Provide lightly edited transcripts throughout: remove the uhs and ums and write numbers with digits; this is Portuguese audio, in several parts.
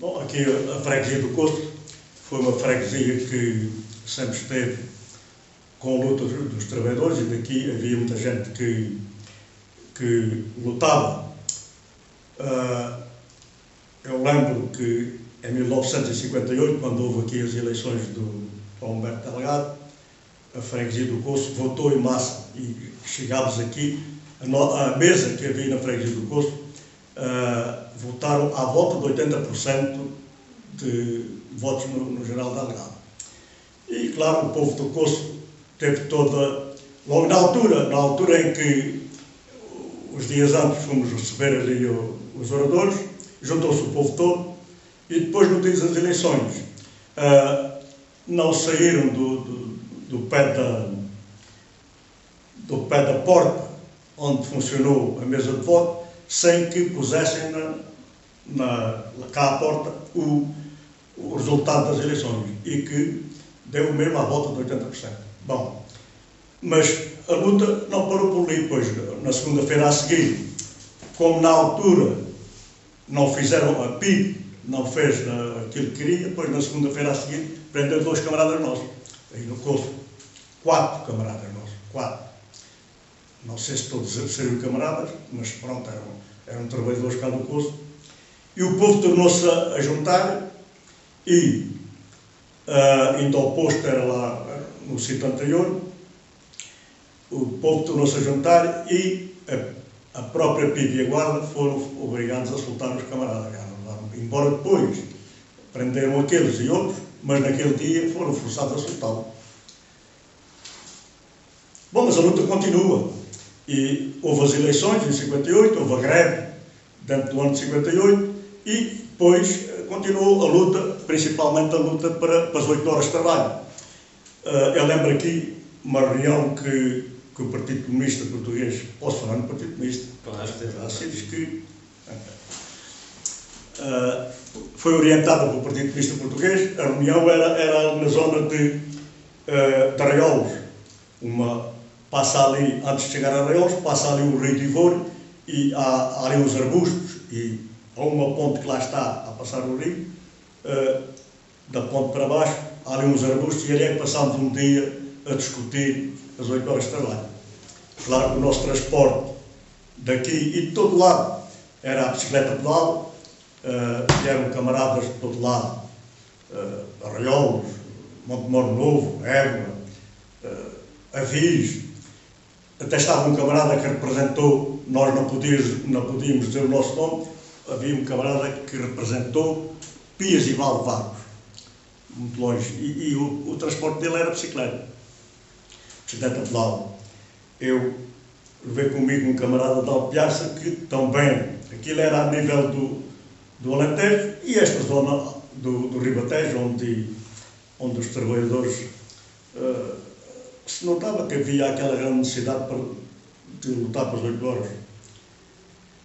Bom, aqui a freguesia do Costo foi uma freguesia que sempre esteve com a luta dos trabalhadores, e daqui havia muita gente que lutava. Eu lembro que em 1958, quando houve aqui as eleições do Humberto Delgado, a freguesia do Costo votou em massa e chegámos aqui, a mesa que havia na freguesia do Costo, votaram à volta de 80% de votos no General Delgado. E, claro, o povo do Costo teve toda... Logo na altura em que, os dias antes, fomos receber ali os oradores, juntou-se o povo todo, e depois, no dia das eleições, não saíram do pé da porta onde funcionou a mesa de voto, sem que pusessem cá à porta o resultado das eleições, e que deu mesmo à volta de 80%. Bom, mas a luta não parou por ali, pois na segunda-feira a seguir, como na altura não fizeram, a PIB não fez aquilo que queria, depois na segunda-feira a seguir prendeu 2 camaradas nossos, aí no Costo, 4 camaradas nossos, 4. Não sei se todos seriam camaradas, mas pronto, eram trabalhadores cá do Costo. E o povo tornou-se a juntar, e ainda o posto era lá no sítio anterior, o povo tornou-se a juntar e a própria PIB e a Guarda foram obrigados a soltar os camaradas. Embora depois prenderam aqueles e outros, mas naquele dia foram forçados a soltá-los. Bom, mas a luta continua. E houve as eleições em 58, houve a greve dentro do ano de 58, e depois continuou a luta, principalmente a luta para as 8 horas de trabalho. Eu lembro aqui uma reunião que o Partido Comunista Português, posso falar no Partido Comunista? Claro. Diz que foi orientada pelo Partido Comunista Português. A reunião era na zona de Arraiolos. Passa ali, antes de chegar a Arraiolos, passa ali o Rio de Ivor, e há ali uns arbustos, e há uma ponte que lá está a passar o rio, da ponte para baixo, há ali uns arbustos, e ali é que passámos um dia a discutir as 8 horas de trabalho. Claro que o nosso transporte daqui e de todo lado era a bicicleta pedal, vieram camaradas de todo lado, Arraiolos, Montemor Novo, Évora, Avis. Até estava um camarada que representou, nós não podíamos dizer o nosso nome, havia um camarada que representou Pias e Valvagos, muito longe, e o transporte dele era bicicleta pedal. Eu levei comigo um camarada da Alpiaça que também, aquilo era a nível do Alentejo, e esta zona do Ribatejo, onde os trabalhadores se notava que havia aquela grande necessidade de lutar pelas 8 horas.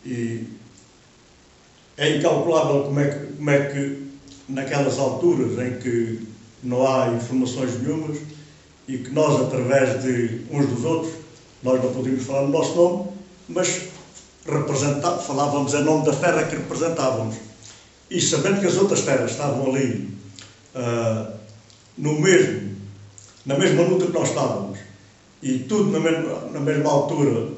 E é incalculável como é que naquelas alturas em que não há informações nenhumas, e que nós, através de uns dos outros, nós não podíamos falar no nosso nome, mas falávamos em nome da terra que representávamos. E sabendo que as outras terras estavam ali, na mesma luta que nós estávamos, e tudo na mesma altura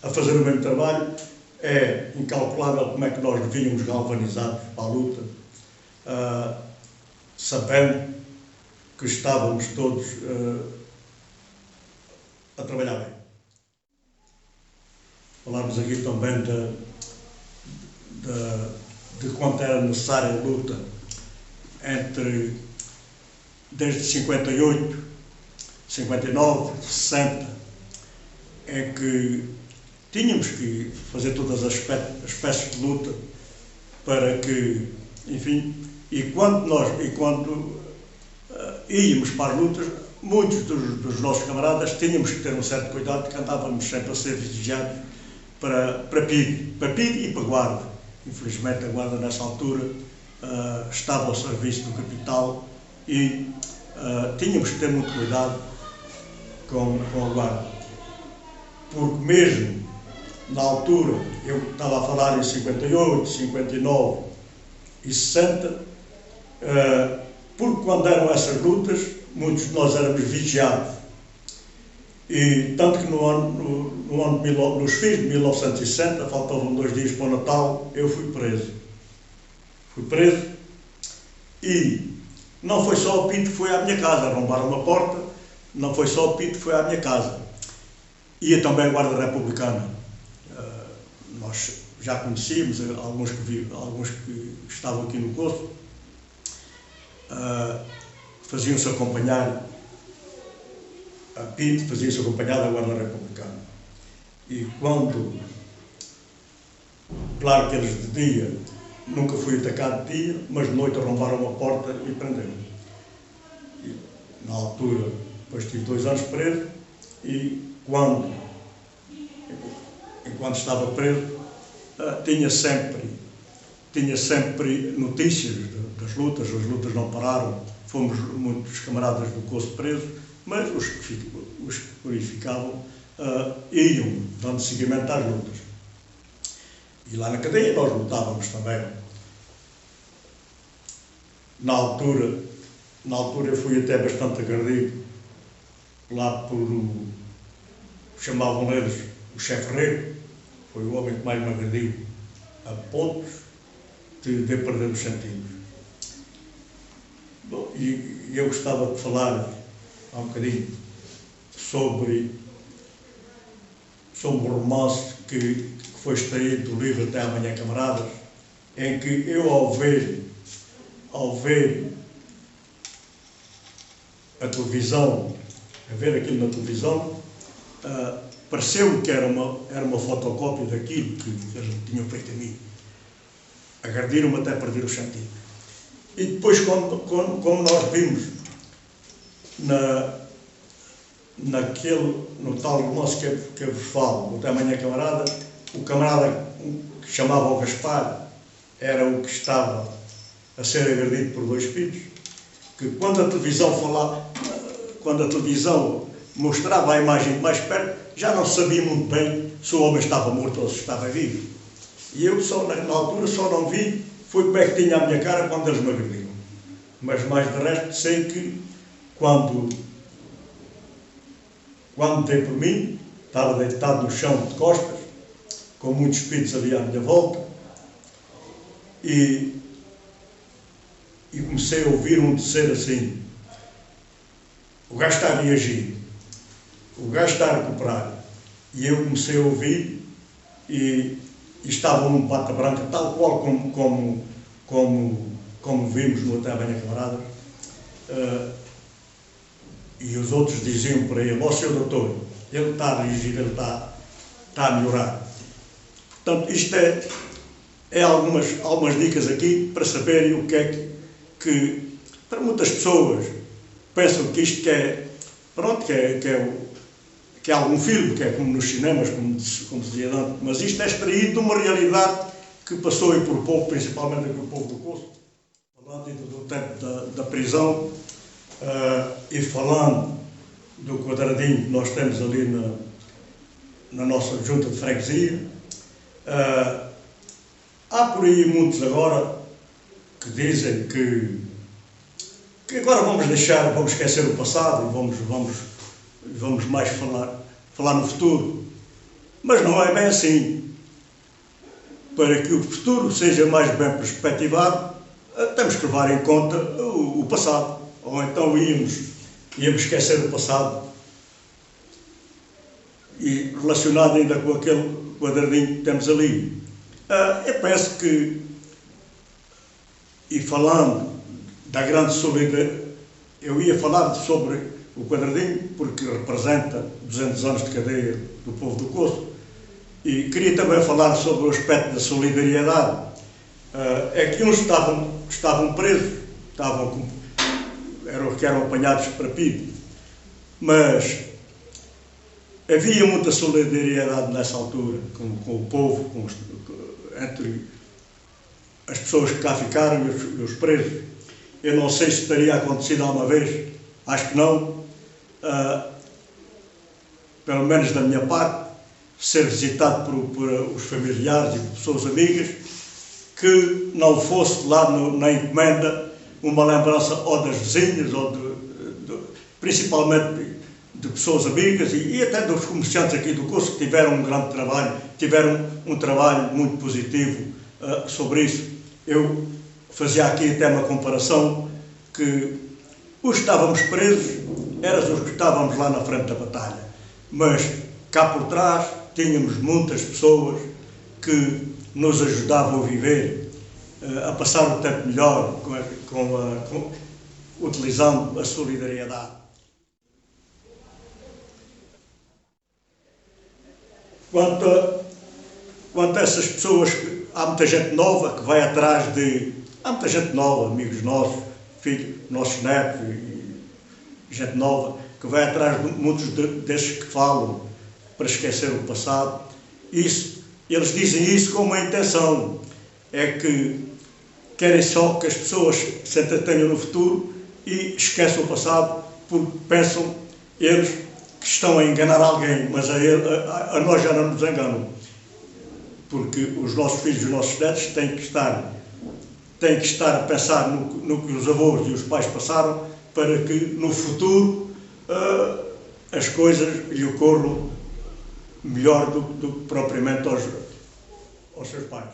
a fazer o mesmo trabalho, é incalculável como é que nós devíamos galvanizados para a luta, sabendo que estávamos todos a trabalhar bem. Falámos aqui também de quanto era necessária a luta desde 58, 59, 60, em que tínhamos que fazer todas as espécies de luta para que, enfim, e quando íamos para as lutas, muitos dos nossos camaradas tínhamos que ter um certo cuidado, porque andávamos sempre a ser vigiados para PID e para Guarda. Infelizmente a Guarda nessa altura estava ao serviço do capital, e tínhamos que ter muito cuidado com a Guarda, porque mesmo na altura, eu estava a falar em 58, 59, 1960, porque quando eram essas lutas, muitos de nós éramos vigiados. E tanto que nos fins de 1960, faltavam 2 dias para o Natal, eu fui preso. Fui preso e não foi só o Pinto que foi à minha casa, arrombaram uma porta, não foi só o Pinto que foi à minha casa. Ia também a Guarda Republicana. Nós já conhecíamos alguns que estavam aqui no Coço, faziam-se acompanhar a Pinto, fazia-se acompanhar da Guarda Republicana. E quando, claro que eles de dia, nunca fui atacado de dia, mas de noite arrombaram uma porta e prenderam-me. Na altura, depois tive 2 anos preso e enquanto estava preso, tinha sempre notícias das lutas. As lutas não pararam, fomos muitos camaradas do Coço presos, mas os que verificavam iam dando seguimento às lutas. E lá na cadeia nós lutávamos também. Na altura eu fui até bastante agredido lá chamavam eles o chefe Rego, foi o homem que mais me agrediu, a pontos de perder os sentidos. Bom, e eu gostava de falar há um bocadinho sobre um romance que foi extraído do livro Até Amanhã, Camaradas, em que eu, ao ver a televisão, a ver aquilo na televisão, pareceu-me que era uma fotocópia daquilo que eles tinham feito a mim. Agrediram-me até perder o sentido. E depois, como nós vimos no tal romance que eu vos falo, o Até Amanhã, Camarada, o camarada que chamava o Gaspar era o que estava a ser agredido por 2 filhos, que quando a televisão mostrava a imagem de mais perto, já não sabia muito bem se o homem estava morto ou se estava vivo. E eu, na altura, só não vi foi como é que tinha a minha cara quando eles me agrediram. Mas, mais de resto, sei que quando dei por mim, estava deitado no chão de costas, com muitos espíritos ali à minha volta, e comecei a ouvir um dizer assim: o gajo está a reagir, o gajo está a recuperar. E eu comecei a ouvir e estava num pata branca, tal qual como vimos no Até Amanhã, Camaradas. E os outros diziam para ele: ó, Sr. Doutor, ele está a reagir, ele está a melhorar. Portanto, isto é algumas dicas aqui para saberem o que é que para muitas pessoas pensam que isto é algum filme, que é como nos cinemas, como se dizia antes, mas isto é extraído de uma realidade que passou aí por povo, principalmente aqui o povo do Coço, falando do tempo da prisão, e falando do quadradinho que nós temos ali na nossa junta de freguesia. Há por aí muitos agora que dizem que agora vamos esquecer o passado e vamos mais falar no futuro. Mas não é bem assim. Para que o futuro seja mais bem perspectivado, temos que levar em conta o passado. Ou então íamos esquecer o passado. E relacionado ainda com aquele quadradinho que temos ali. Eu penso que, e falando da grande solidariedade, eu ia falar sobre o quadradinho, porque representa 200 anos de cadeia do povo do Coço, e queria também falar sobre o aspecto da solidariedade. É que uns estavam presos, eram apanhados para pido, mas havia muita solidariedade nessa altura com o povo, entre as pessoas que cá ficaram e os presos. Eu não sei se teria acontecido alguma vez, acho que não, pelo menos da minha parte, ser visitado por os familiares e por pessoas amigas, que não fosse lá na encomenda uma lembrança ou das vizinhas, ou principalmente de pessoas amigas e até dos comerciantes aqui do curso que tiveram um grande trabalho, tiveram um trabalho muito positivo sobre isso. Eu fazia aqui até uma comparação que os que estávamos presos eram os que estávamos lá na frente da batalha, mas cá por trás tínhamos muitas pessoas que nos ajudavam a viver, a passar o tempo melhor, utilizando a solidariedade. Quanto a essas pessoas, há muita gente nova que vai atrás de... Há muita gente nova, amigos nossos, filhos, nossos netos e gente nova, que vai atrás de muitos desses que falam para esquecer o passado. Eles dizem isso com uma intenção, é que querem só que as pessoas se entretenham no futuro e esqueçam o passado, porque pensam eles que estão a enganar alguém, mas a nós já não nos enganam, porque os nossos filhos e os nossos netos têm que estar a pensar no que os avós e os pais passaram, para que no futuro as coisas lhe ocorram melhor do que propriamente aos seus pais.